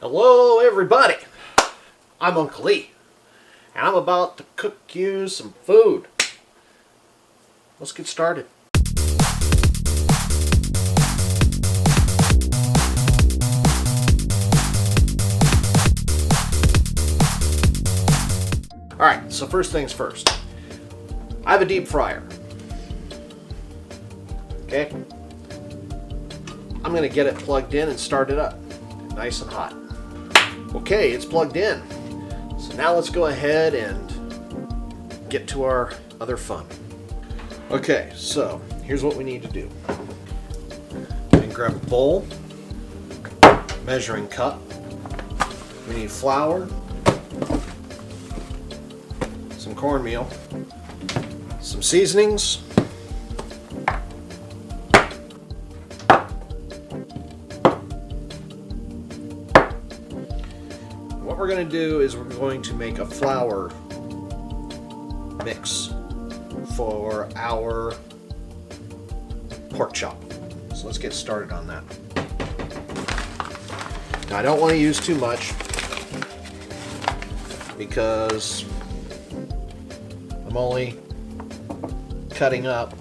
Hello everybody, I'm Uncle Lee, and I'm about to cook you some food. Let's get started. Alright, so first things first. I have a deep fryer. Okay? I'm going to get it plugged in and start it up. Nice and hot. Okay, it's plugged in. So now let's go ahead and get to our other fun. Okay, so here's what we need to do. We can grab a bowl, measuring cup. We need flour, some cornmeal, some seasonings, what we're going to do is we're going to make a flour mix for our pork chop. So let's get started on that. Now I don't want to use too much because I'm only cutting up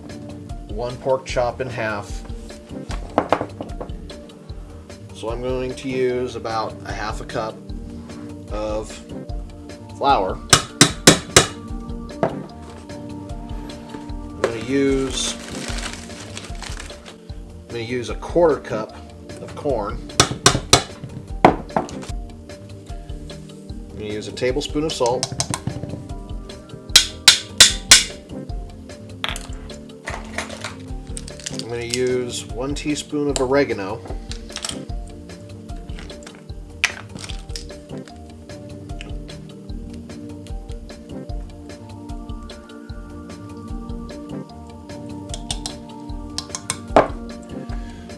one pork chop in half. So I'm going to use about a half a cup of flour. I'm going to use a quarter cup of corn. I'm going to use a tablespoon of salt. I'm going to use 1 teaspoon of oregano.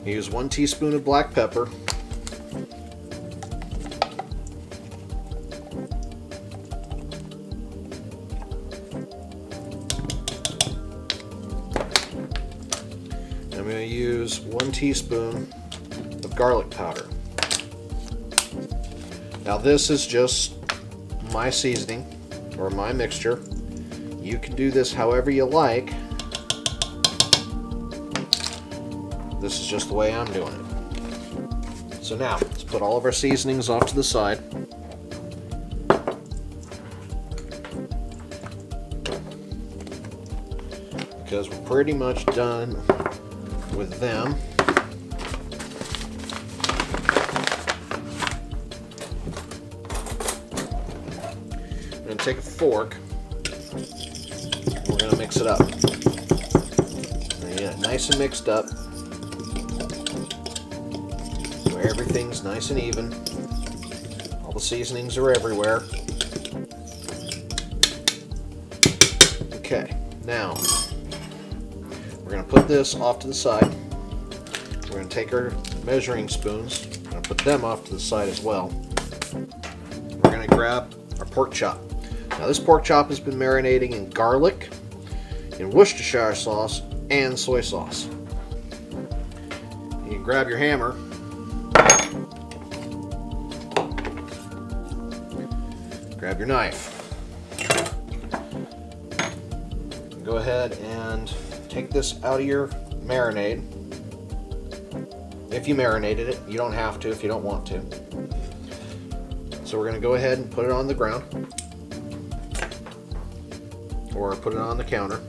Use 1 teaspoon of black pepper. I'm going to use 1 teaspoon of garlic powder. Now this is just my seasoning or my mixture. You can do this however you like. This is just the way I'm doing it. So now, let's put all of our seasonings off to the side. Because we're pretty much done with them. I'm going to take a fork. We're going to mix it up. Yeah, nice and mixed up. Everything's nice and even. All the seasonings are everywhere. Okay, now we're going to put this off to the side. We're going to take our measuring spoons. We're going to put them off to the side as well. We're going to grab our pork chop. Now this pork chop has been marinating in garlic, in Worcestershire sauce, and soy sauce. You can grab your hammer. Grab your knife. Go ahead and take this out of your marinade. If you marinated it, you don't have to if you don't want to. So we're going to go ahead and put it on the ground. Or put it on the counter.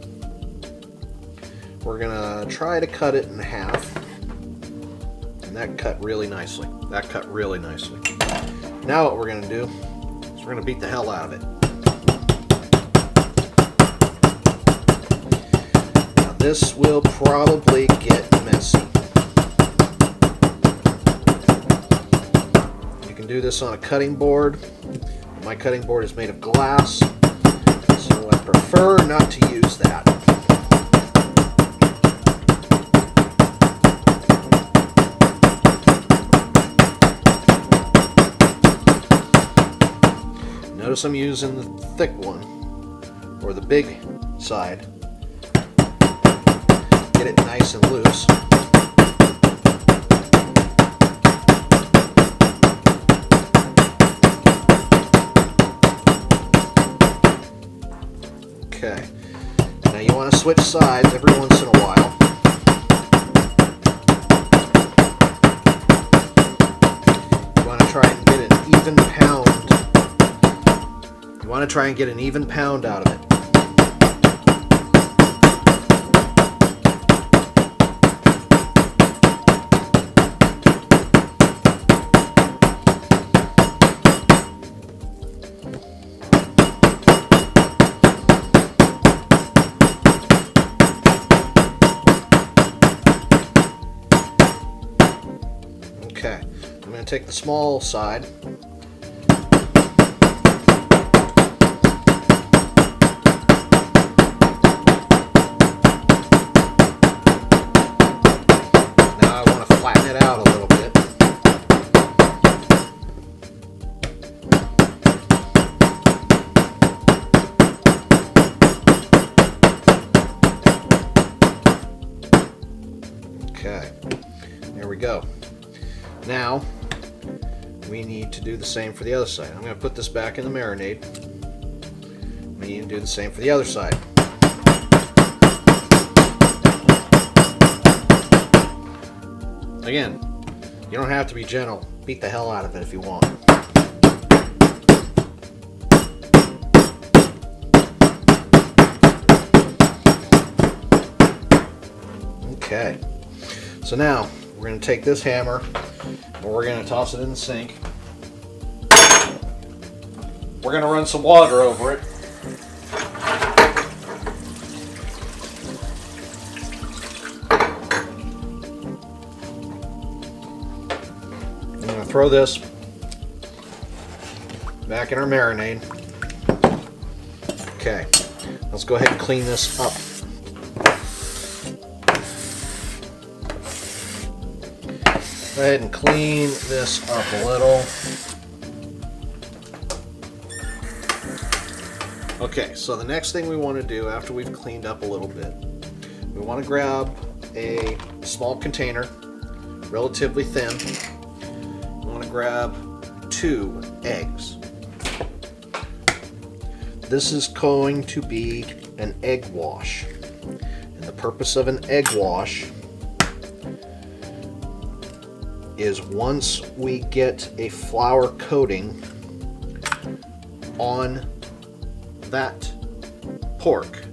We're going to try to cut it in half. And that cut really nicely. That cut really nicely. Now what we're going to do, we're going to beat the hell out of it. Now this will probably get messy. You can do this on a cutting board. My cutting board is made of glass, so I prefer not to use that. Notice I'm using the thick one, or the big side. Get it nice and loose. Okay. Now you want to switch sides every once in a while. You want to try and get an even pound. You want to try and get an even pound out of it. Okay, I'm going to take the small side. Now I want to flatten it out a little bit. Okay, there we go. Now, we need to do the same for the other side. I'm going to put this back in the marinade. We need to do the same for the other side. Again, you don't have to be gentle. Beat the hell out of it if you want. Okay, so now we're going to take this hammer and we're going to toss it in the sink. We're going to run some water over it. I'm going to throw this back in our marinade. Okay, let's go ahead and clean this up. Go ahead and clean this up a little. Okay, so the next thing we want to do after we've cleaned up a little bit, we want to grab a small container, relatively thin. We want to grab 2 eggs. This is going to be an egg wash. And the purpose of an egg wash is once we get a flour coating on that pork,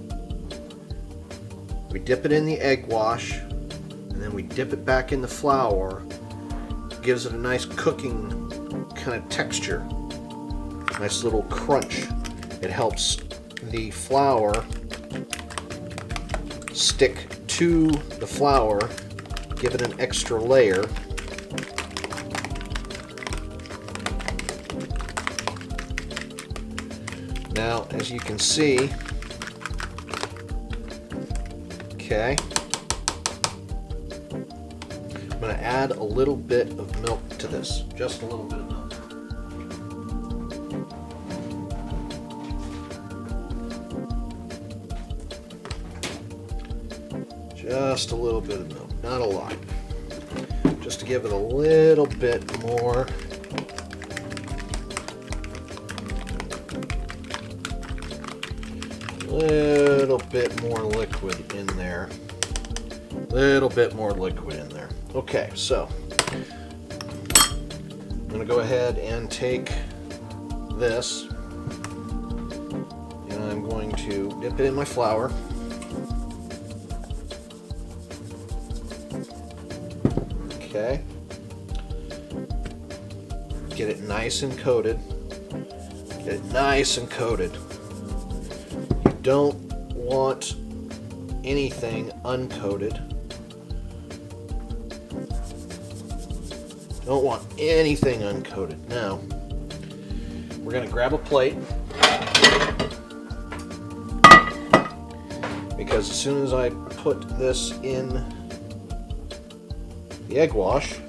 we dip it in the egg wash and then we dip it back in the flour. It gives it a nice cooking kind of texture, nice little crunch. It helps the flour stick to the flour, give it an extra layer. Now, as you can see, okay, I'm going to add a little bit of milk to this, just a little bit of milk. Just a little bit of milk, not a lot, just to give it a little bit more. Little bit more liquid in there. Little bit more liquid in there. Okay, so I'm going to go ahead and take this and I'm going to dip it in my flour. Okay. Get it nice and coated. Get it nice and coated. Don't want anything uncoated. Don't want anything uncoated. Now, we're going to grab a plate, because as soon as I put this in the egg wash,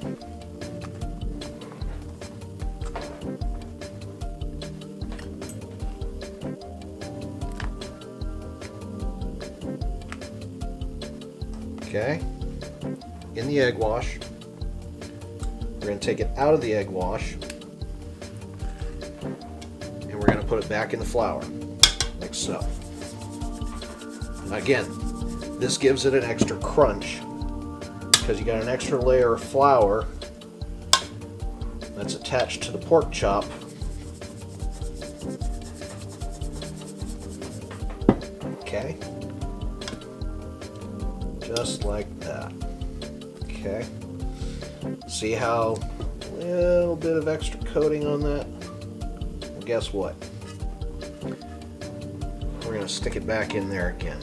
okay, in the egg wash. We're going to take it out of the egg wash and we're going to put it back in the flour, like so. Again, this gives it an extra crunch because you got an extra layer of flour that's attached to the pork chop. Okay. Just like that. Okay. See how a little bit of extra coating on that? Well, guess what? We're going to stick it back in there again.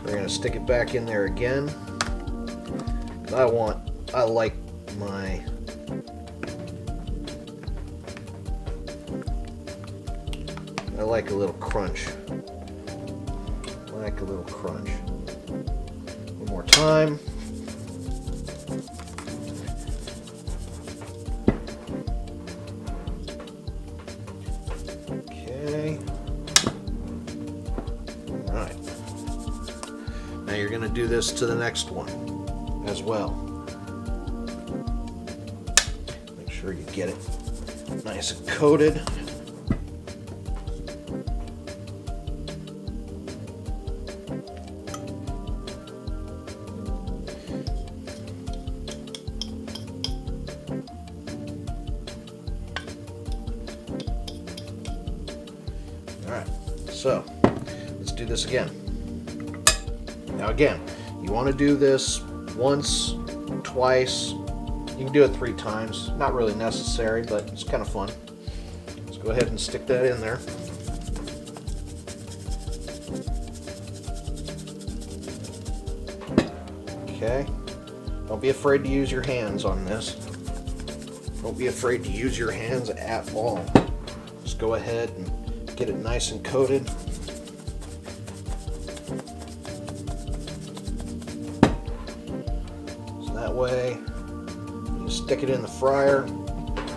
We're going to stick it back in there again. I like a little crunch. Like a little crunch. One more time. Okay. All right. Now you're going to do this to the next one as well. Make sure you get it nice and coated. Alright, so let's do this again. Now again, you want to do this once, twice. You can do it 3 times. Not really necessary, but it's kind of fun. Let's go ahead and stick that in there. Okay. Don't be afraid to use your hands on this. Don't be afraid to use your hands at all. Just go ahead and get it nice and coated. So that way, you stick it in the fryer,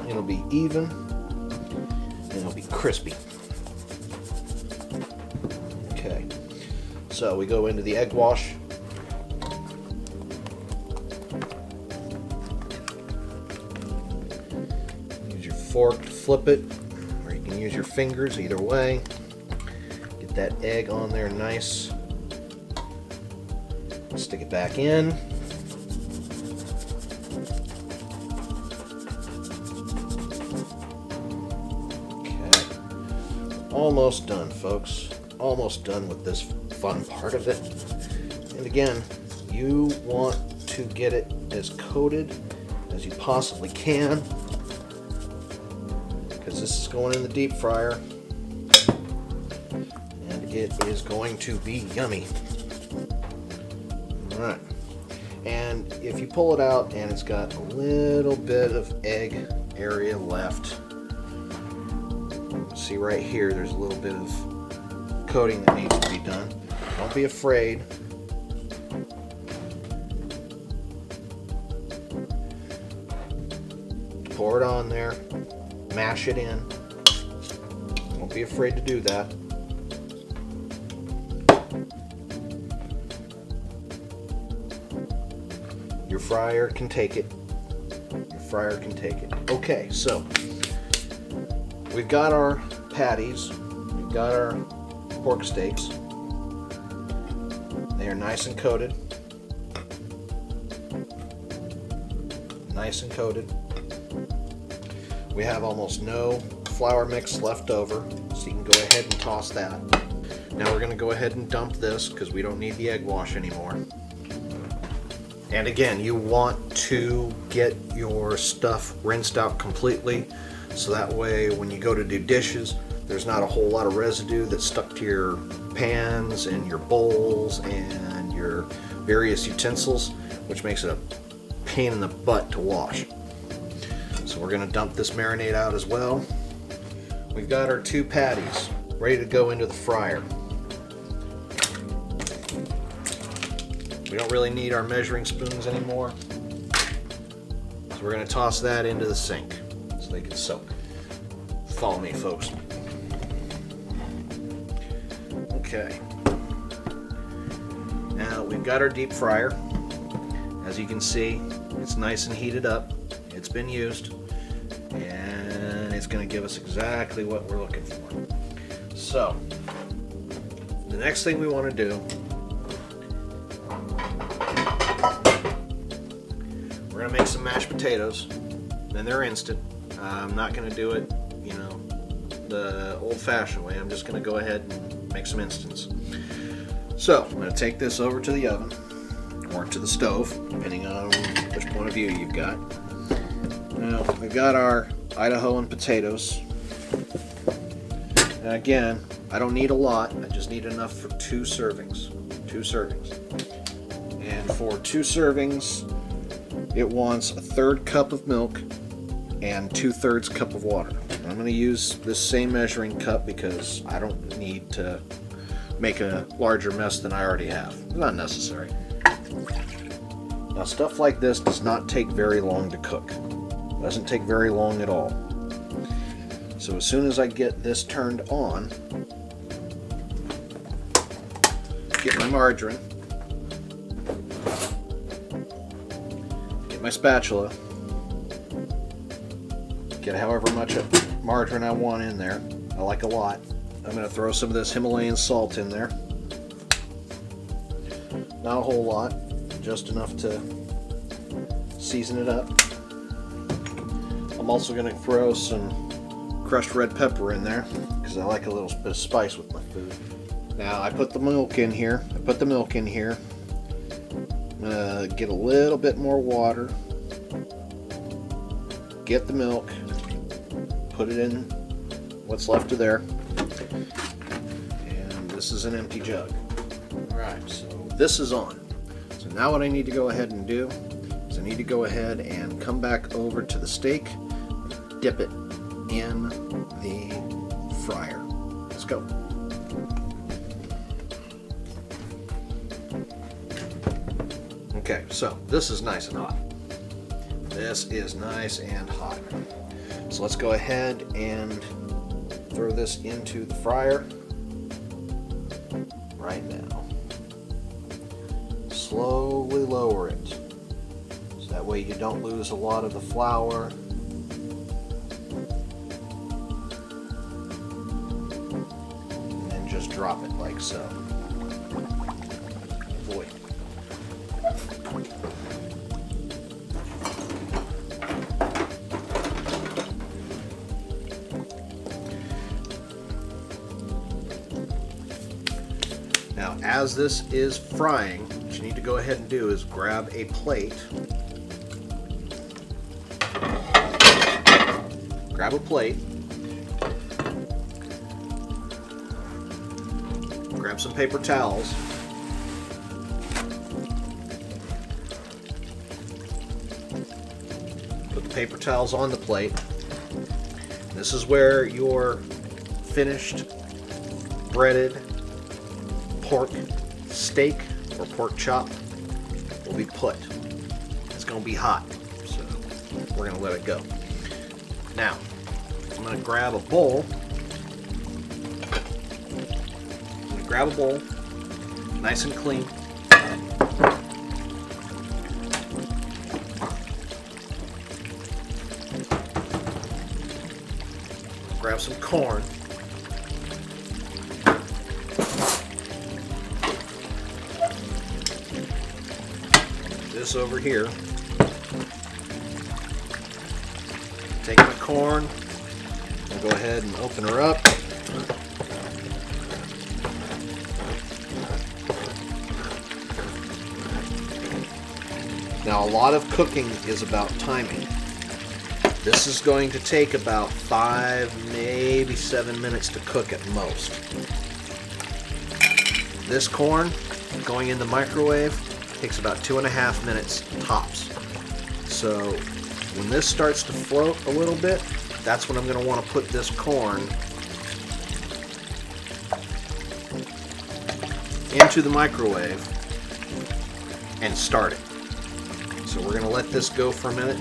it'll be even, and it'll be crispy. Okay, so we go into the egg wash. Use your fork to flip it. You can use your fingers, either way. Get that egg on there nice. Stick it back in. Okay. Almost done, folks. Almost done with this fun part of it. And again, you want to get it as coated as you possibly can, because this is going in the deep fryer and it is going to be yummy. Alright, and if you pull it out and it's got a little bit of egg area left, see right here there's a little bit of coating that needs to be done. Don't be afraid. Pour it on there. Mash it in. Don't be afraid to do that. Your fryer can take it. Your fryer can take it. Okay, so we've got our patties. We've got our pork steaks. They are nice and coated. Nice and coated. We have almost no flour mix left over, so you can go ahead and toss that. Now we're going to go ahead and dump this because we don't need the egg wash anymore. And again, you want to get your stuff rinsed out completely, so that way when you go to do dishes, there's not a whole lot of residue that's stuck to your pans and your bowls and your various utensils, which makes it a pain in the butt to wash. So we're going to dump this marinade out as well. We've got our 2 patties ready to go into the fryer. We don't really need our measuring spoons anymore, so we're going to toss that into the sink so they can soak. Follow me, folks. Okay. Now we've got our deep fryer. As you can see, it's nice and heated up. It's been used, and it's going to give us exactly what we're looking for. So, the next thing we want to do, we're going to make some mashed potatoes, and they're instant. I'm not going to do it, the old-fashioned way. I'm just going to go ahead and make some instants. So, I'm going to take this over to the oven, or to the stove, depending on which point of view you've got. Now, we've got our Idahoan potatoes. And again, I don't need a lot. I just need enough for 2 servings. 2 servings. And for 2 servings, it wants 1/3 cup of milk and 2/3 cup of water. I'm going to use this same measuring cup because I don't need to make a larger mess than I already have. It's not necessary. Now, stuff like this does not take very long to cook. It doesn't take very long at all. So as soon as I get this turned on, get my margarine, get my spatula, get however much margarine I want in there. I like a lot. I'm going to throw some of this Himalayan salt in there. Not a whole lot, just enough to season it up. I'm also going to throw some crushed red pepper in there because I like a little bit of spice with my food. Now I put the milk in here. I'm going to get a little bit more water. Get the milk. Put it in what's left of there. And this is an empty jug. Alright, so this is on. So now what I need to go ahead and do is I need to go ahead and come back over to the steak, dip it in the fryer. Let's go. Okay, so this is nice and hot. This is nice and hot. So let's go ahead and throw this into the fryer right now. Slowly lower it, so that way you don't lose a lot of the flour. And then just drop it like so. Boy. Now, as this is frying, what you need to go ahead and do is grab a plate. Grab a plate. Grab some paper towels. Put the paper towels on the plate. This is where your finished breaded pork steak or pork chop will be put. It's going to be hot, so we're going to let it go. Now, I'm going to grab a bowl. Nice and clean. Grab some corn. This over here. Take my corn. I'll go ahead and open her up. Now, a lot of cooking is about timing. This is going to take about 5, maybe 7 minutes to cook at most. This corn going in the microwave takes about 2.5 minutes tops. So when this starts to float a little bit, that's when I'm going to want to put this corn into the microwave and start it. So we're going to let this go for a minute.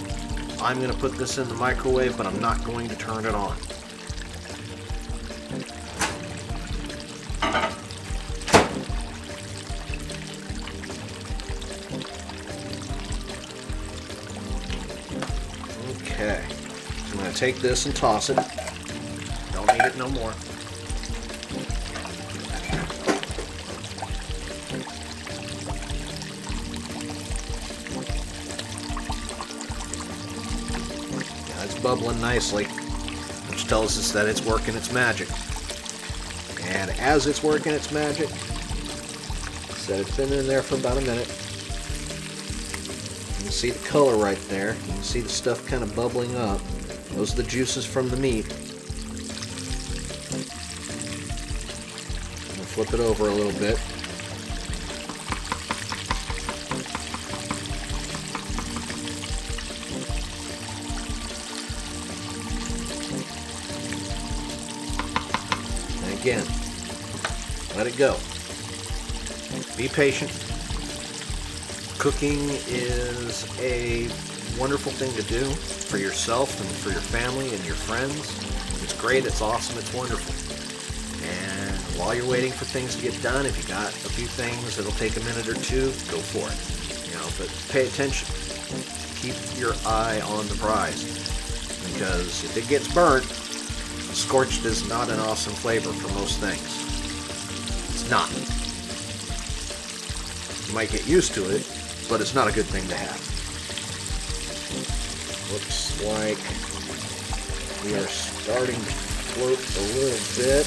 I'm going to put this in the microwave, but I'm not going to turn it on. Okay, so I'm going to take this and toss it. Don't need it no more. It's bubbling nicely, which tells us that it's working its magic. And as it's working its magic, said it's been in there for about a minute. You can see the color right there. You can see the stuff kind of bubbling up. Those are the juices from the meat. I'm going to flip it over a little bit. And again, let it go. Be patient. Cooking is a wonderful thing to do for yourself and for your family and your friends. It's great, it's awesome, it's wonderful. And while you're waiting for things to get done, if you got a few things that'll take a minute or two, go for it. You know, but pay attention. Keep your eye on the prize. Because if it gets burnt, scorched is not an awesome flavor for most things. It's not. You might get used to it, but it's not a good thing to have. Looks like we are starting to float a little bit.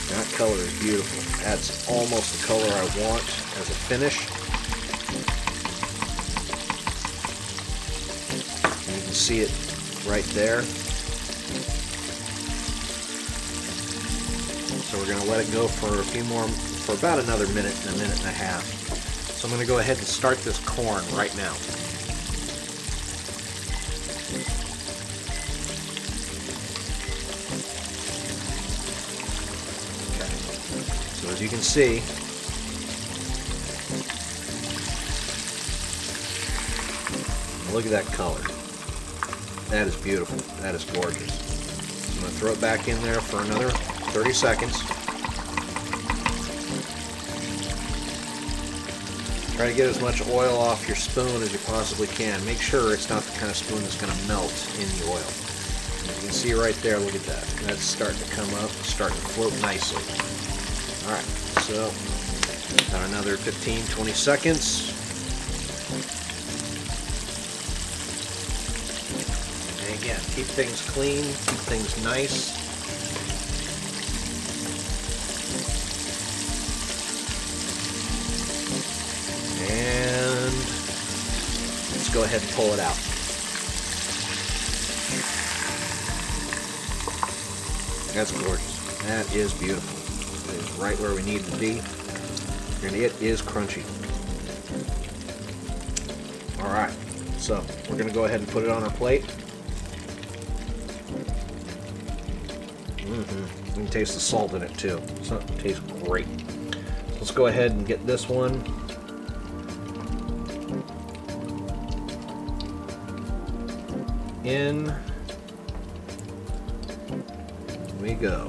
That color is beautiful. That's almost the color I want as a finish. You can see it right there. So we're going to let it go for for about another minute and a half. So I'm going to go ahead and start this corn right now. So as you can see, look at that color. That is beautiful. That is gorgeous. I'm going to throw it back in there for another 30 seconds. Try to get as much oil off your spoon as you possibly can. Make sure it's not the kind of spoon that's going to melt in the oil. And you can see right there, look at that. That's starting to come up, starting to float nicely. Alright, so about another 15-20 seconds. And again, keep things clean, keep things nice. And let's go ahead and pull it out. That's gorgeous. That is beautiful. It is right where we need it to be. And it is crunchy. Alright, so we're going to go ahead and put it on our plate. You can taste the salt in it too. So it tastes great. Let's go ahead and get this one. In we go.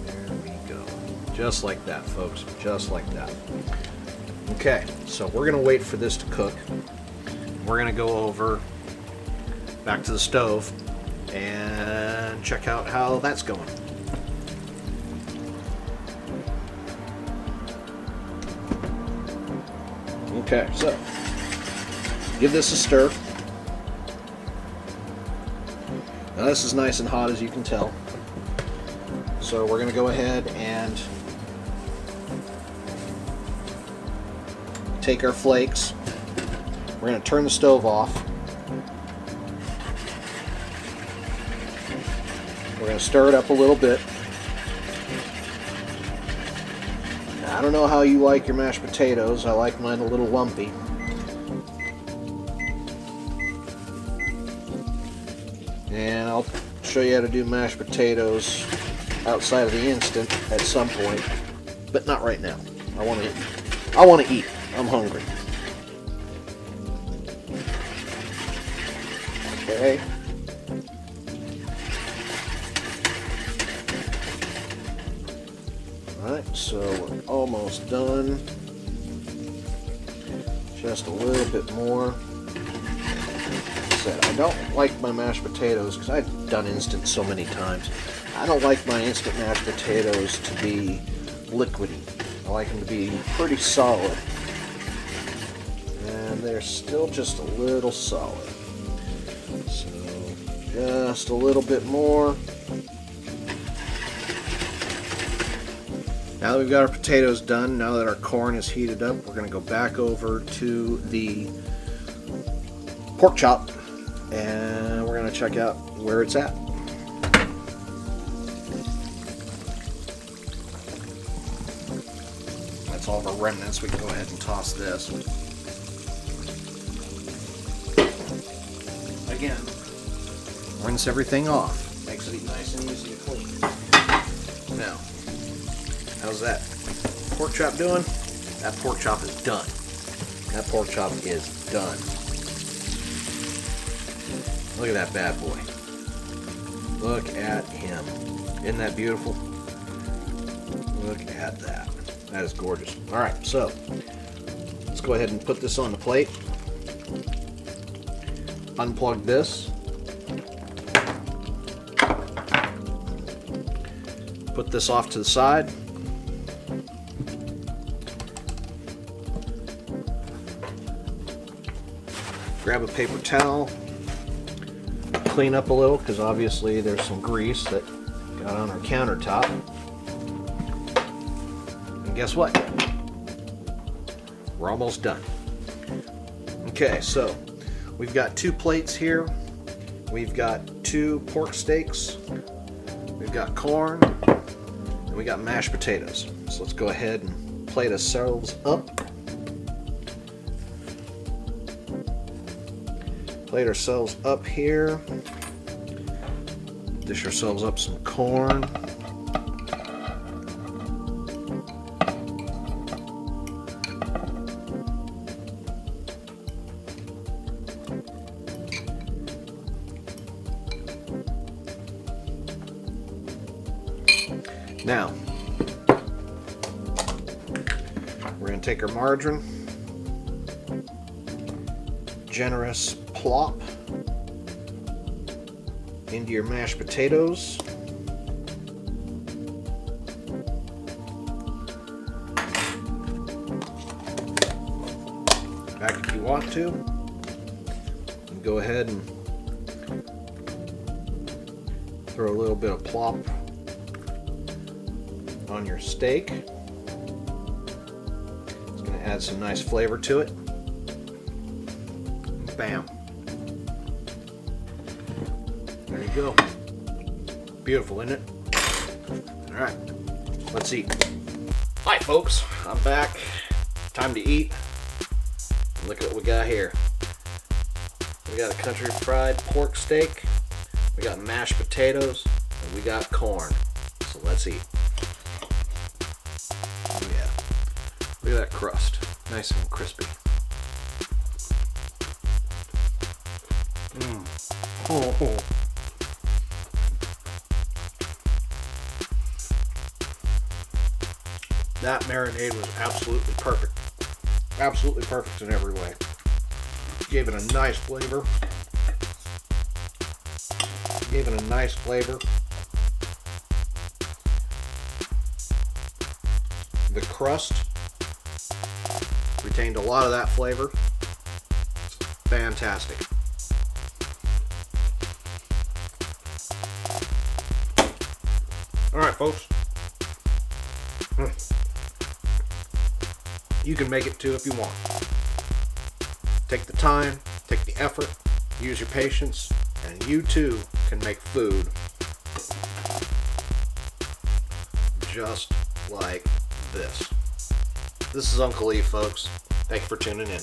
There we go. Just like that, folks. Just like that. Okay, so we're going to wait for this to cook. We're going to go over back to the stove and check out how that's going. Okay, so give this a stir. Now this is nice and hot, as you can tell. So we're going to go ahead and take our flakes. We're going to turn the stove off. We're going to stir it up a little bit. I don't know how you like your mashed potatoes. I like mine a little lumpy. And I'll show you how to do mashed potatoes outside of the instant at some point, but not right now. I want to eat. I'm hungry. Okay. Alright, so we're almost done. Just a little bit more. Like I said, I don't like my mashed potatoes because I've done instant so many times. I don't like my instant mashed potatoes to be liquidy. I like them to be pretty solid. they're still just a little solid. So just a little bit more. Now that we've got our potatoes done, now that our corn is heated up, we're going to go back over to the pork chop and we're going to check out where it's at. That's all of our remnants. We can go ahead and toss this. Again, rinse everything off. Makes it nice and easy to clean. Now, how's that pork chop doing? That pork chop is done. That pork chop is done. Look at that bad boy. Look at him. Isn't that beautiful? Look at that. That is gorgeous. Alright, so let's go ahead and put this on the plate. Unplug this. Put this off to the side. Grab a paper towel. Clean up a little because obviously there's some grease that got on our countertop. And guess what? We're almost done. Okay, so we've got 2 plates here. We've got 2 pork steaks. We've got corn. And we got mashed potatoes. So let's go ahead and plate ourselves up. Plate ourselves up here. Dish ourselves up some corn. Now, we're going to take our margarine, generous plop into your mashed potatoes. Back if you want to. And go ahead and throw a little bit of plop on your steak. It's going to add some nice flavor to it. Bam. There you go. Beautiful, isn't it? Alright, let's eat. Hi folks, I'm back. Time to eat. Look at what we got here. We got a country fried pork steak, we got mashed potatoes, and we got corn. So let's eat. Oh yeah. Look at that crust. Nice and crispy. Oh. That marinade was absolutely perfect. Absolutely perfect in every way. Gave it a nice flavor. The crust retained a lot of that flavor. It's fantastic. Alright folks, you can make it too if you want. Take the time, take the effort, use your patience, and you too can make food just like this. This is Uncle E, folks. Thank you for tuning in.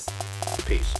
Peace.